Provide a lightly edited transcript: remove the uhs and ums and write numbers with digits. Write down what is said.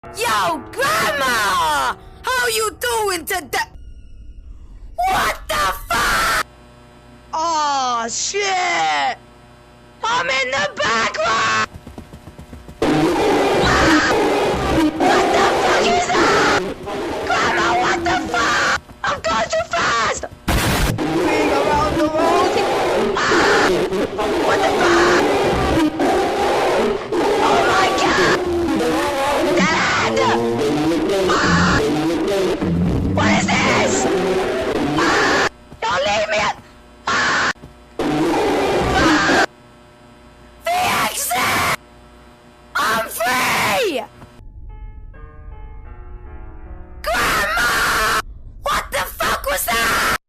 Yo, Grandma! How you doing today? What the fuck? Oh, shit! I'm in the background!